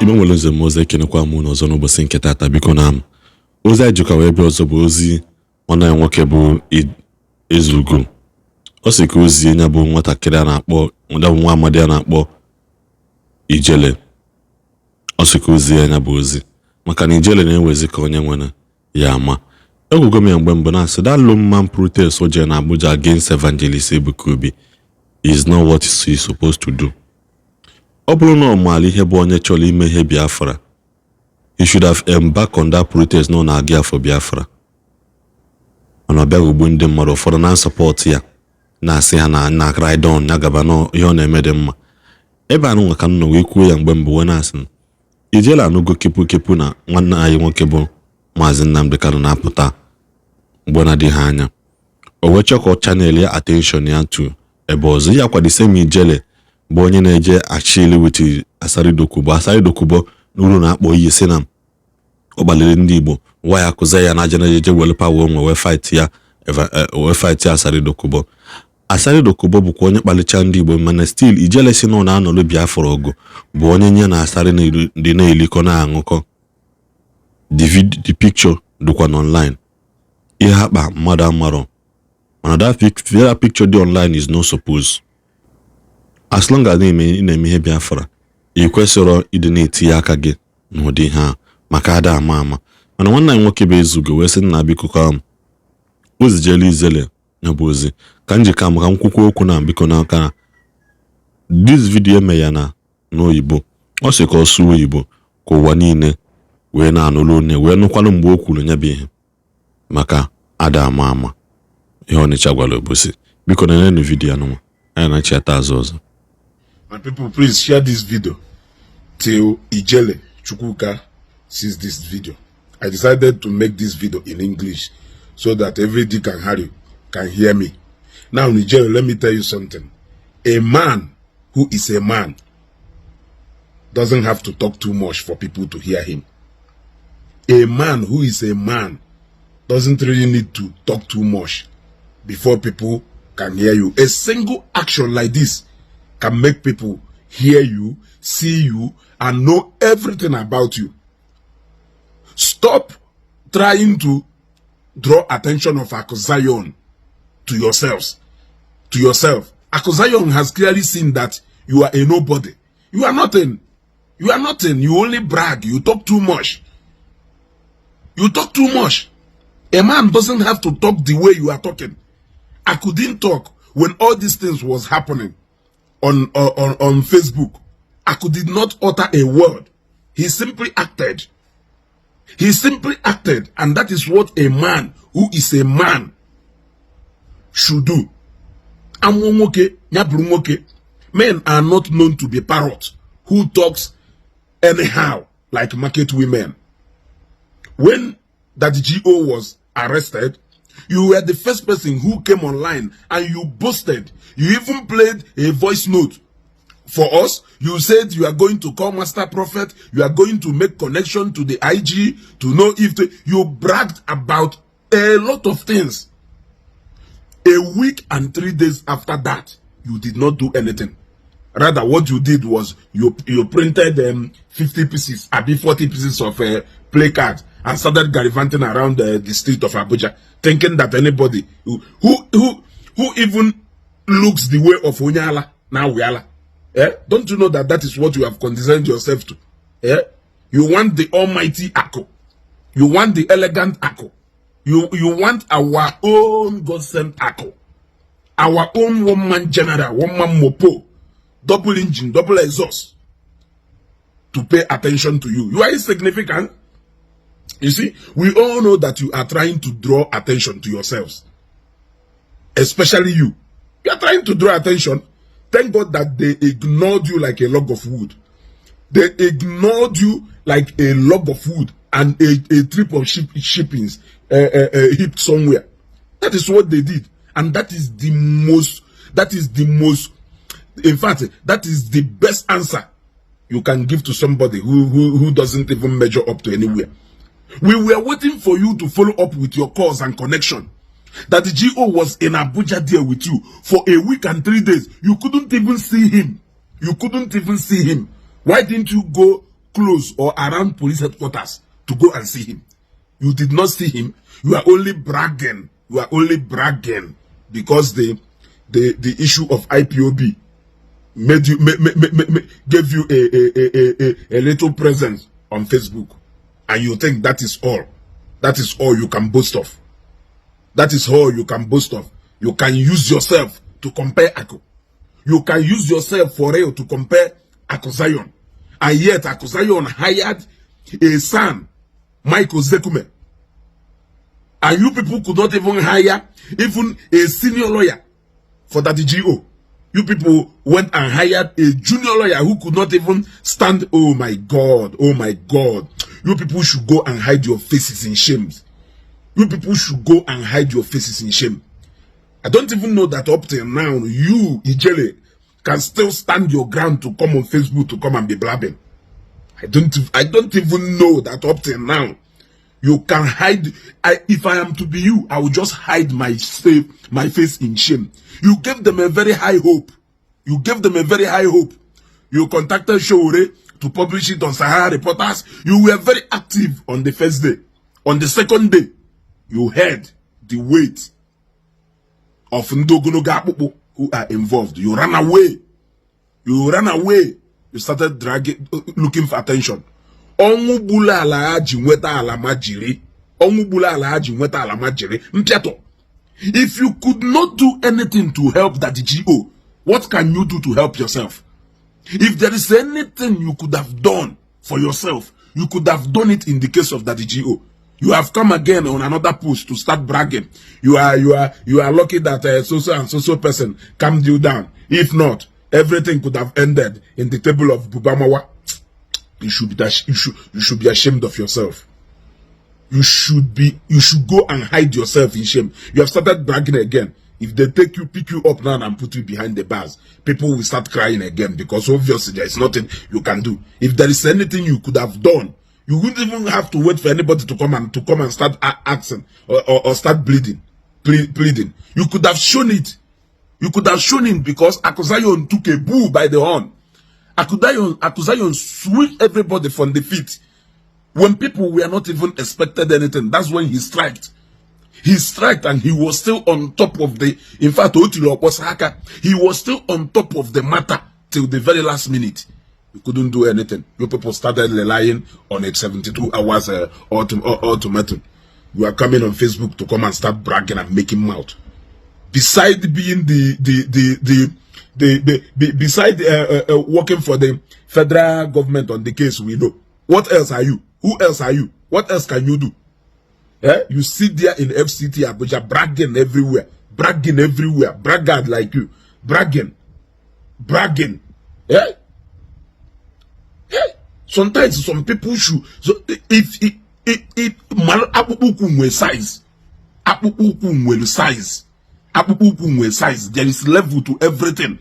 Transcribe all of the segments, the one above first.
Igbo nwere nze m ozi ekenekwa m n'ọzọ n'ụbọchị nke tata biko na m ozi anyị jikwa ebe ọzọ bụ ozi nwanne ya nwoke bụ Ezugo. Ọ sị ka ozi ya bụ nwatakịrị a na-akpọ nwa amadi a na-akpọ Ijele. Ọ sị ka ozi ya bụ ozi maka na Ijele na-enwezi ka onye nwere ya ama. Ekwugo m ya mgbe mbụ na-asị that lone man protest oje na Abuja against evangelist Ebuka Obi is not what he's supposed to do. Ọ bụrụ na ọ maara ihe bụ onye chọrọ ime ihe Biafra, he should have embarked on that protest no na-aga afọ Biafra. Mana ọ bịaghị ugbu ndị mmadụ ụfọdụ na support ya na-asị ha na ride on ya gaba na ihe ọ na-eme dị mma. Ebe anụ nwa ka m nọ wee kwuo ya mgbe mbụ wee na-asị Ijele anụgo kepu na nwanne anyị nwoke bụ Maazị Nnamdi Kanu na-apụta mgbe na-adịghị anya. O wee chọọ ka ọ channel ya attention ya to ebe ọzọ ya kwadise m Ijele bụ onye na-eje achịli wit Asari Dokubo n'uru na-akpọ iyi si na ọ gbalịrị ndị Igbo nwa ya kụzie ya na aja na-eje wele pawa onwe wee fight ya Asari Dokubo. Asari Dokubo bụkwa onye kpalicha ndị Igbo mana still Ijele si na ọ na-anọlụ Biafra ọgụ bụ onye nye na Asari dị na-elikọ na-aṅụkọ. The picture dịkwa online. Ihe akpa mmadụ amarọ mana that picture dị online is no suppose. As long as na-eme ihe Biafra, ị kwesịrị ịdị na-etinye aka gị n'ụdị ha maka ada ama ama. Mana nwanne anyị nwoke bụ Ezugo wee sị na biko ka ozijele Ijele ya bụ ozi ka njika m ka m kwukwa okwu na biko na aka this video eme ya na n'oyibo. Ọ sị ka ọ sụọ Oyibo ka ụwa niile wee na-anụrụ onye wee nụkwalụ mgbe o kwuru nya bụ ihe maka ada ama ama ihe Ọnịcha gwara obosi. Biko na video anụnwa anyị na-achịata azụ ọzọ. And people, please share this video till Ijele Chukwuka sees this video. I decided to make this video in English so that every Dick and Harry can hear me. Now, Ijele, let me tell you something. A man who is a man doesn't have to talk too much for people to hear him. A man who is a man doesn't really need to talk too much before people can hear you. A single action like this can make people hear you, see you, and know everything about you. Stop trying to draw attention of Akuzzion to yourselves. To yourself. Akuzzion has clearly seen that you are a nobody. You are nothing. You are nothing. You only brag. You talk too much. You talk too much. A man doesn't have to talk the way you are talking. I couldn't talk when all these things was happening on Facebook. I did not utter a word. He simply acted. He simply acted, and that is what a man who is a man should do. Men are not known to be parrots who talks anyhow like market women. When that GO was arrested, you were the first person who came online and you boasted. You even played a voice note for us. You said you are going to call Master Prophet. You are going to make connection to the IG to know if you bragged about a lot of things. A week and 3 days after that, you did not do anything. Rather, what you did was you printed 50 pieces, 40 pieces of play cards and started gallivanting around the street of Abuja, thinking that anybody who even looks the way of Onyala now Wiala. Don't you know that that is what you have condescended yourself to? You want the almighty Akko. You want the elegant Akko. You want our own God-sent Akko. Our own one-man general, one-man mopo, double engine, double exhaust to pay attention to you. You are insignificant. You see, we all know that you are trying to draw attention to yourselves. Especially you. You are trying to draw attention. Thank God that they ignored you like a log of wood. They ignored you like a log of wood and a trip of shippings heaped somewhere. That is what they did. And that is the most, in fact, that is the best answer you can give to somebody who doesn't even measure up to anywhere. We were waiting for you to follow up with your calls and connection. That the GO was in Abuja there with you for a week and 3 days. You couldn't even see him. You couldn't even see him. Why didn't you go close or around police headquarters to go and see him. You did not see him. You are only bragging. You are only bragging because the issue of IPOB made you gave you a little presence on Facebook, and you think that is all. That is all you can boast of. That is all you can boast of. You can use yourself to compare Aku. You can use yourself for real to compare Aku Zion. And yet Aku Zion hired a son, Michael Zekume. And you people could not even hire even a senior lawyer for that GO. You people went and hired a junior lawyer who could not even stand. Oh my God. Oh my God. You people should go and hide your faces in shame. You people should go and hide your faces in shame. I don't even know that up till now, you, Ijele, can still stand your ground to come on Facebook to come and be blabbing. I don't even know that up till now, you can hide. If I am to be you, I will just hide my face in shame. You gave them a very high hope. You gave them a very high hope. You contacted Showore to publish it on Sahara Reporters. You were very active on the first day. On the second day, you heard the weight of Ndogonoga who are involved. You ran away. You ran away. You started looking for attention. Onwubula alaji nweta alamajiri. Onwubula alaji nweta alamajiri. Mpiato. If you could not do anything to help that GO, what can you do to help yourself? If there is anything you could have done for yourself, you could have done it in the case of that GO. You have come again on another post to start bragging. You are lucky that so and so person calmed you down. If not, everything could have ended in the table of Bubamawa. You should be ashamed of yourself. You should go and hide yourself in shame. You have started bragging again. If they pick you up now and put you behind the bars, people will start crying again because obviously there is nothing you can do. If there is anything you could have done, you wouldn't even have to wait for anybody to come and start asking or start pleading. You could have shown it. You could have shown it because Aku Zion took a bull by the horn. Aku Zion swept everybody from the feet. When people were not even expected anything, that's when he striked. He striked and he was still on top of the, in fact, he was still on top of the matter till the very last minute. You couldn't do anything. You people started relying on a 72 hours ultimatum. You are coming on Facebook to come and start bragging and making mouth. Besides being working for the federal government on the case, we know. What else are you? Who else are you? What else can you do? You sit there in FCT Abuja bragging everywhere. Bragging everywhere. Braggart like you. Bragging. Sometimes some people should. So if size, there is level to everything.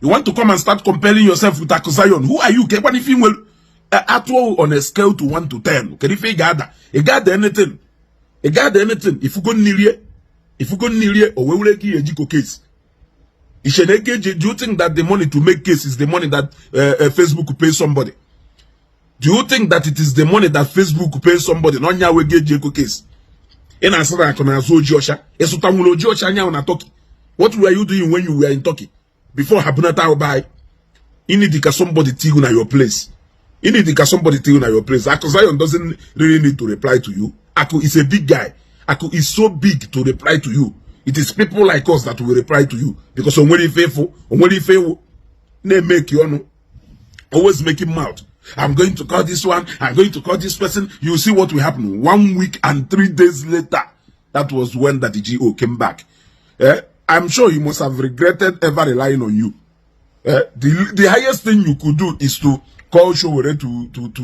You want to come and start comparing yourself with Aku Zion? Who are you? What if you will on a scale to 1 to 10? Can you gather anything? If you go near or we will a case. Do you think that the money to make case is the money that Facebook pays somebody? Do you think that it is the money that Facebook pays somebody? No nya we get case. What were you doing when you were in Turkey? Before Habunata Obai, you need somebody till na your place. You need somebody till na your place. Aku Zion doesn't really need to reply to you. Aku is a big guy. Aku is so big to reply to you. It is people like us that will reply to you. Because only faithful, they make you know. Always make him mouth. I'm going to call this one, I'm going to call this person. You see what will happen. 1 week and 3 days later, that was when that GO came back. I'm sure you must have regretted ever relying on you. The highest thing you could do is to call Showore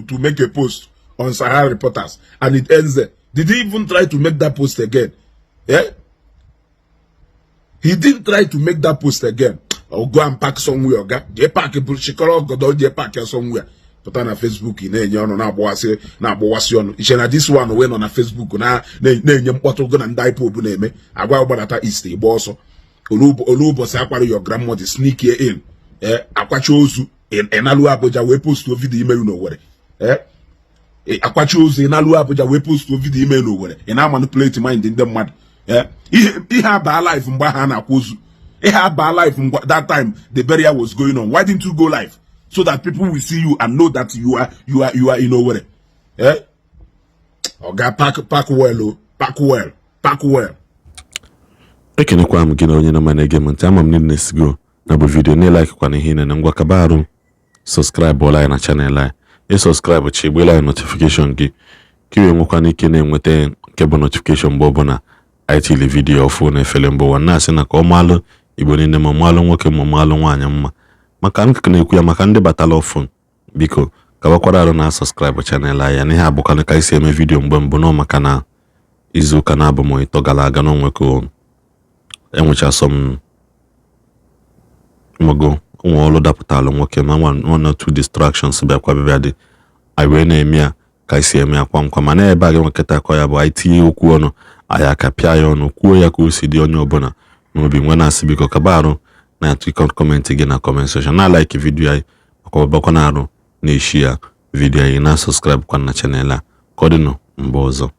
to make a post on Sahara Reporters, and it ends there. Did he even try to make that post again? He didn't try to make that post again. Or go and park somewhere. Okay? They park a bullshikoro, go they park somewhere. But on Facebook, na boasi on. Ishena this one went on a Facebook na nyem poto go na ndai po bu na eme. Agwa ogbadata East Igbo also. Olubo Sakwari, your grandmother sneak here in. Akwachi ozu enalu Abuja we post to video email no where. Akwachi ozu enalu Abuja we post to video email no where. And I manipulate mind in them mad. He had bad life from Bahana Kozu. He had bad life from that time the burial was going on. Why didn't you go live? So that people will see you and know that you are in nowhere. Oga pack well. Ekenekwa m gị na onye na ege m ntị ama m niile sigo na bụ video na like kwa na ihe na ngwa kaba arụ subscribe ọla na channel anyị subscribe chi gbela notification gị ka iwe nwekwa n'ike na-enweta nke bụ notification mgbe ọbụla anyị tili video ọfụ na efele mbụ wa na-asị na ka ọ maalụ Igbo niile ma maalụ nwoke ma maalụ nwaanyị mma maka nkeke na-ekwu ya maka ndị batala ọfụ biko kabakwara arụ na subscribe channel anyị na ihe abụkana ka isi eme video mgbe mbụ nọ maka na izu ụka na-abụ m ito gara aga n'onweko enwecha some mogo nwa ọlụ dapụtalụ nwoke ma one or two distractions bịakwa bịa dị anyị wee na-eme ya ka isi eme ya kwa mana ebe a ga-enwekọta akọ ya bụ anyị tinye okwu ọnụ anyị aka pịa ya ọnụ kwuo ya ka o si dị onye ọbụla n'obi nwe na-asị biko kaba arụ na-atụ kọmentị gị na comment section na like video anyị maka ọbakwa na arụ na Ishi ya video anyị na subscribe kwa na channel a ka ọ dị nụ mgbe ọzọ